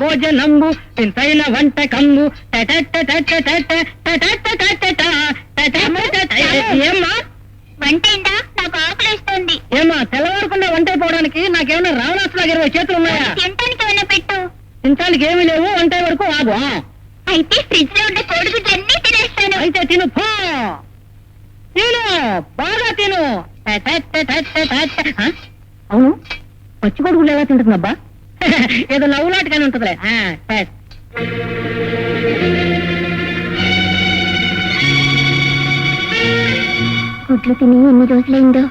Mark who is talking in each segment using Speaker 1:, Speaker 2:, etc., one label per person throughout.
Speaker 1: భోజనంబు వింతైన వంటకంబు. ఏమ్మా
Speaker 2: వంటైందా? నాకు ఆకలిస్తుంది.
Speaker 1: ఏమా తెల్లవారకుండా వంట అయిపోవడానికి నాకేమైనా రావణాసులాగా 20 చేతులు ఉన్నాయా?
Speaker 2: తినటానికి ఏమైనా పెట్టు.
Speaker 1: తినటానికి ఏమీ లేవు, వంట వరకు ఆగు.
Speaker 2: అయితే ఫ్రిడ్జ్ లో ఉండే కోడిగుడ్లన్నీ తినేస్తాను.
Speaker 1: అయితే తిను పో, తిను బాగా తిను. అవును, పచ్చి కొడుకులు ఎలా తింటుందబ్బా? ఏదో నవ్వులాటగానే ఉంటుందిలే.
Speaker 2: గుడ్లు తిని ఎన్ని రోజులైందో.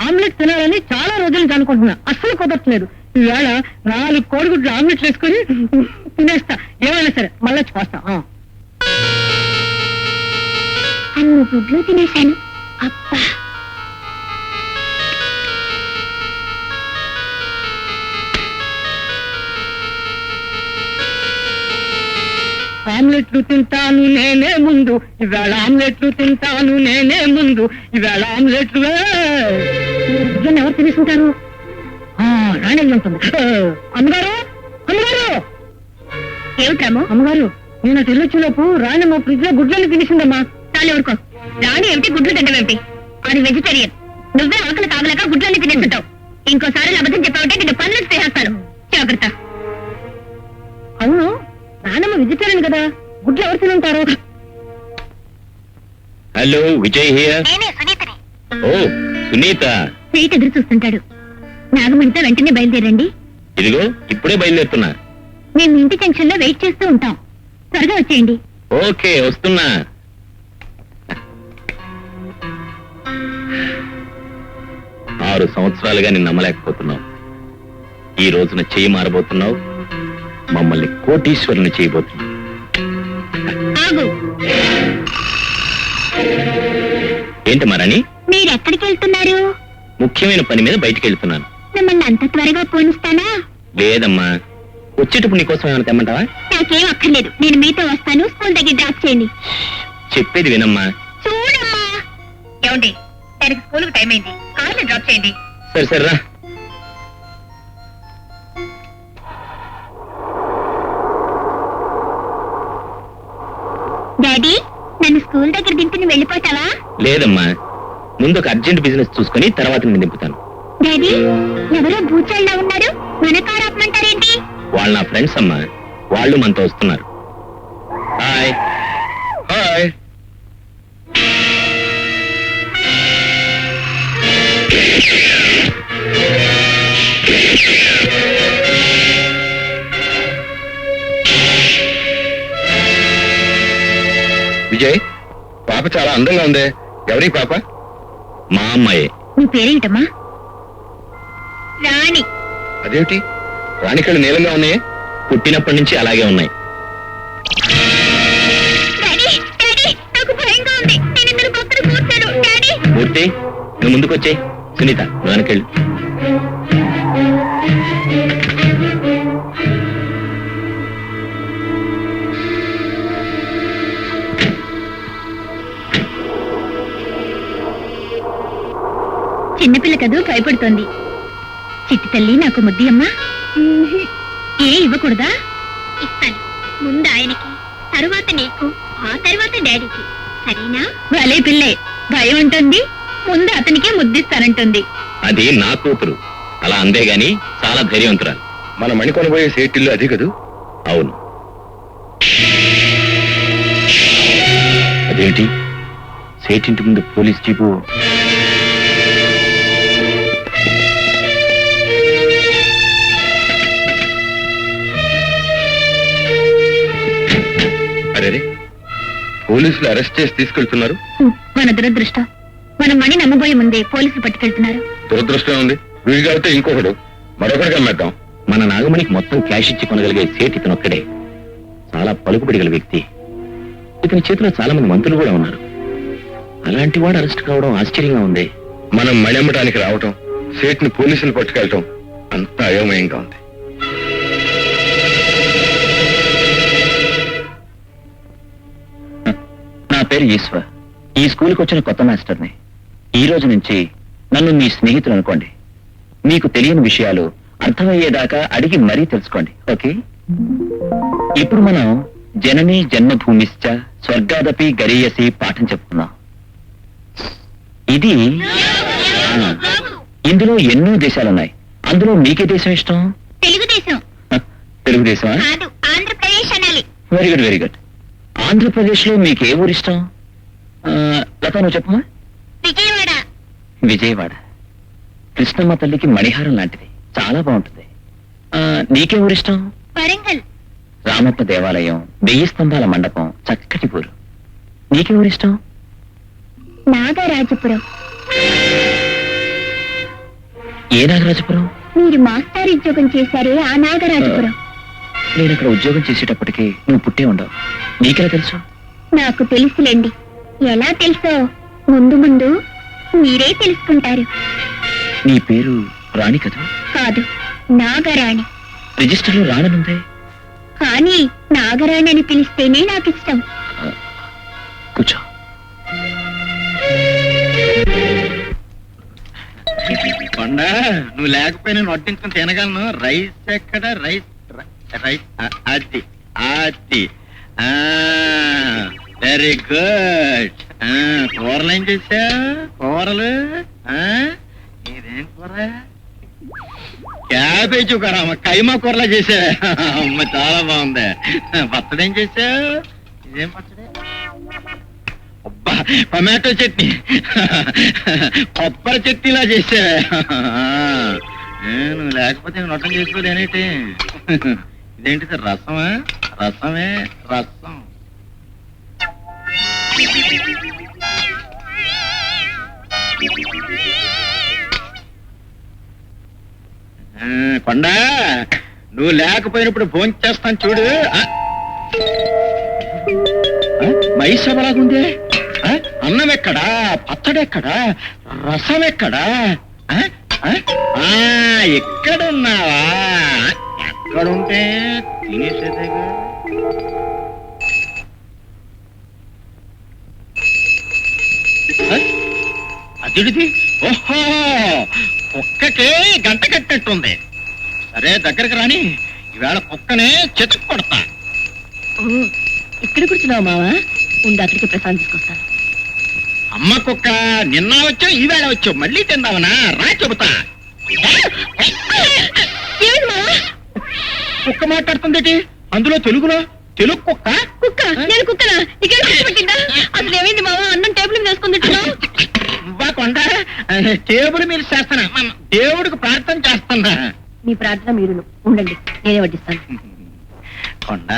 Speaker 1: ఆమ్లెట్ తినాలని చాలా రోజులు నుంచి అనుకుంటున్నా, అస్సలు కుదరట్లేదు. ఈవేళ 4 కోడిగుడ్లు ఆమ్లెట్లు వేసుకుని తినేస్తా. ఏమైనా సరే మళ్ళీ చూస్తా.
Speaker 2: అన్ని గుడ్లు తినేశాను. అబ్బా,
Speaker 1: ఆమ్లెట్లు తింటాను నేనే ముందు, ఈవేళ ఆమ్లెట్లు తింటాను నేనే ముందు, ఈవేళ ఆమ్లెట్లు. ఎవరు తినేసుకుంటారు? రాణి ఉంటుంది. అమ్మగారు, అమ్మగారు.
Speaker 2: ఏమిట్రాము?
Speaker 1: అమ్మగారు, నేను అటు వెళ్ళొచ్చేలోపు రాణి మా ఫ్రిడ్జ్ లో గుడ్లన్నీ తినేసిందమ్మా.
Speaker 2: చాలు ఊరుకో. రాణి ఏమిటి, గుడ్లు తింటావేమిటి? అది వెజిటేరియన్. నువ్వే ఆకలి తాగలేక గుడ్లన్నీ తినేస్తుంటావు. ఇంకోసారి అబద్ధం చెప్పావంటే నేను పనులు చేస్తాను. జాగ్రత్త.
Speaker 1: అవును, రాణమ్మ వెజిటేరియన్ కదా, గుడ్లు ఎవరు తింటారు?
Speaker 3: Hello, Vijay here.
Speaker 2: నేనే సునీతని.
Speaker 3: ఓ సునీత,
Speaker 2: వెయిట్ ఎదురు చూస్తుంటాడు. నాగమణితో వెంటనే బయలుదేరండి.
Speaker 3: ఇదిగో ఇప్పుడే బయలుదేరుతున్నా.
Speaker 2: మేము ఇంటి జంక్షన్ లో వెయిట్ చేస్తూ ఉంటాం. త్వరగా వచ్చేయండి.
Speaker 3: ఓకే, వస్తున్నా. ఆరు సంవత్సరాలుగా నేను నమ్మలేకపోతున్నావు. ఈ రోజున చెయ్యి మారబోతున్నావు. మమ్మల్ని కోటీశ్వరుని చేయబోతున్నావు.
Speaker 2: ఆగు.
Speaker 3: ఏంటి మరణి?
Speaker 2: మీరెక్కడికి వెళ్తున్నారు?
Speaker 3: ముఖ్యమైన పని మీద బయటికి వెళ్తున్నాను.
Speaker 2: మిమ్మల్ని అంత త్వరగా పోనిస్తానా?
Speaker 3: లేదమ్మా, వచ్చేటప్పుడు నీకోసం ఏమైనా తెమ్మంటావా?
Speaker 2: నాకేం అక్కర్లేదు, నేను మీతో వస్తాను. స్కూల్ దగ్గర డ్రాప్ చేయండి.
Speaker 3: చెప్పేది వినమ్మా.
Speaker 2: చూడమ్మా. ఏమండి, దానికి స్కూల్ కు టైం అయింది. కార్లో డ్రాప్ చేయండి.
Speaker 3: సరే సరే రా.
Speaker 2: డాడీ, నన్ను స్కూల్ దగ్గర దింపి నువ్వు వెళ్ళిపోతావా?
Speaker 3: లేదమ్మా, ముందు ఒక అర్జెంట్ బిజినెస్ చూసుకుని తర్వాత నేను దింపుతాను.
Speaker 2: డాడీ, ఎవరో భూచాళ్ళ ఉన్నారు. మన కారు ఆపమంటారేంటి?
Speaker 3: వాళ్ళు నా ఫ్రెండ్స్ అమ్మా, వాళ్ళు మనతో వస్తున్నారు. Hi hi.
Speaker 4: విజయ్, పాప చాలా అందంగా ఉంది. ఎవరి పాప?
Speaker 3: మా అమ్మాయే.
Speaker 2: నీ పేరేంటమ్మా? రాణి.
Speaker 4: అదేమిటి, రాణికళ్ళు నీలంగా ఉన్నాయే?
Speaker 3: పుట్టినప్పటి నుంచి అలాగే ఉన్నాయి.
Speaker 2: డాడీ, డాడీ, నాకు భయంగా ఉంది. నేను ఇందులో పక్కన కూర్చాను. డాడీ.
Speaker 3: మూర్తి, నువ్వు ముందుకొచ్చే. సునీత, నువ్వు వెనకెళ్ళు.
Speaker 2: చిన్నపిల్ల కదూ, భయపడుతోంది. చిట్టి తల్లి, నాకు ముద్ది అమ్మా. ఏ ఇవ్వకూడదా? ఇస్తాను. ముందు ఆయనకి, తరువాత నీకు, ఆ తరువాత డాడీకి. సరేనా? భలే పిల్లే, భయం ఉంటుంది. ముందు అతనికే ముద్దిస్తానంటుంది.
Speaker 3: అది నా కూతురు, అలా అందే గాని చాలా ధైర్యవంతురాలు.
Speaker 4: మన మణి కొనబోయే సేటిల్లు అది కదూ?
Speaker 3: అవును. అదేంటి, సేటింటి ముందు పోలీస్ జీపు?
Speaker 4: అరే, పోలీసులు అరెస్ట్ చేసి తీసుకెళ్తున్నారు.
Speaker 2: మన దురదృష్టం, మన మణి నమ్మబోయే ముందే పోలీసులు పట్టుకెళ్తున్నారు.
Speaker 4: దురదృష్టం ఉంది. వీడిగా అయితే ఇంకొకడు, మరొకడికి అమ్మేద్దాం.
Speaker 3: మన నాగమణికి మొత్తం క్యాష్ ఇచ్చి కొనగలిగే సేట్ ఇతను ఒక్కడే. చాలా పలుకుబడి గల వ్యక్తి. ఇతని చేతిలో చాలా మంది మంత్రులు కూడా ఉన్నారు. అలాంటి వాడు అరెస్ట్ కావడం ఆశ్చర్యంగా ఉంది.
Speaker 4: మనం మణి అమ్మటానికి రావటం, సేట్ని పోలీసులు పట్టుకెళ్ళటం అంత అయోమయంగా ఉంది.
Speaker 3: నా పేరు ఈశ్వర్. ఈ స్కూల్కి వచ్చిన కొత్త మాస్టర్ని. ఈ రోజు నుంచి నన్ను మీ స్నేహితులు అనుకోండి. మీకు తెలియని విషయాలు అర్థమయ్యేదాకా అడిగి మరీ తెలుసుకోండి. ఓకే? ఇప్పుడు మనం జనని జన్మభూమిశ్చ స్వర్గాదపి గరీయసి పాఠం చెప్పుకున్నాం. ఇది ఇందులో ఎన్నో దేశాలున్నాయి. అందులో మీకే దేశం ఇష్టం?
Speaker 2: తెలుగుదేశం.
Speaker 3: తెలుగుదేశమా?
Speaker 2: కాదు, ఆంధ్రప్రదేశ్ అనాలి.
Speaker 3: Very good, very good. Andhra Pradesh లో మీకు ఏ ఊరు ఇష్టం? లత, నువ్వు చెప్పమా.
Speaker 2: విజయవాడ.
Speaker 3: విజయవాడ కృష్ణమ్మ తల్లికి మణిహారం లాంటిది, చాలా బాగుంటుంది. నీకే ఊరు ఇష్టం?
Speaker 2: వరంగల్.
Speaker 3: రామప్ప దేవాలయం, 1000 స్తంభాల మండపం, చక్కటి ఊరు. నీకే ఊరు ఇష్టం?
Speaker 2: నాగరాజపురం.
Speaker 3: ఏ నాగరాజపురం?
Speaker 2: మీరు మాస్టర్ ఉద్యోగం చేశారే ఆ నాగరాజపురం.
Speaker 3: నేను అక్కడ ఉద్యోగం చేసేటప్పటికి నువ్వు పుట్టే ఉండవు. నీకెలా తెలుసు?
Speaker 2: నాకు తెలుసులేండి. ఎలా తెలుసో ముందు ముందు మీరే తెలుసుకుంటారు.
Speaker 3: నీ పేరు రాణి కదా?
Speaker 2: కాదు, నాగరాణి.
Speaker 3: రిజిస్టర్లో రాణనుందే.
Speaker 2: కానీ నాగరాణి అని పిలిస్తేనే నాకు ఇష్టం.
Speaker 3: కూర్చో.
Speaker 5: కొండ, నువ్వు లేకపోయినా వడ్డించుకుని తినగలను. రైస్ ఎక్కడ? రైస్ రైస్ అది అది వెరీ గుడ్. కూరలు ఏం చేసా? కూరలు ఇదేం కూర? క్యాబేజీ కూర. కైమా కూరలా చేసా. అమ్మ, చాలా బాగుంది. పచ్చడి ఏం చేసా? ఇదేం పచ్చడి? అబ్బా, టొమాటో చట్నీ. కొబ్బరి చట్నీలా చేసా. నువ్వు లేకపోతే నొట్టం చేసుకోలేనేటి? ఇదేంటిది? రసమా? రసమే రసం. కొండ, నువ్వు లేకపోయినప్పుడు భోంచేస్తాను చేస్తాను చూడు. మైసబలాగుంది. అన్నం ఎక్కడా? పచ్చడి ఎక్కడా? రసం ఎక్కడా? ఎక్కడున్నావా? ఎక్కడుంటే తినేసేదేగా. అదిడిది. ఓహో, కుక్కకి గంట కట్టినట్టుంది. సరే, దగ్గరికి రాని. ఈవేళ కుక్కనే చెతుకు కొడతా.
Speaker 1: ఇక్కడ కూర్చున్నావు మావా? ఉండి అక్కడికి ప్రసాదం తీసుకొస్తాను.
Speaker 5: అమ్మ కుక్క, నిన్న వచ్చావు, ఈవేళ వచ్చావు, మళ్ళీ తిందావనా? రా చెబుతా. కుక్క మాట్లాడుతుంది. అందులో తెలుగులో. తెలుగు కుక్క.
Speaker 1: కుక్క? నేను కుక్కనా? ఇక్కడ పెట్టిందా? అసలు ఏమైంది మావా? అన్నం టేబుల్ మీద వేసుకుని తింటున్నావు.
Speaker 5: నువ్వా కొండ? టేబుల్ మీద చేస్తానా? దేవుడికి ప్రార్థన చేస్తానా?
Speaker 1: మీ ప్రార్థన మీరు ఉండండి, నేనే వడ్డిస్తాను.
Speaker 5: కొండ,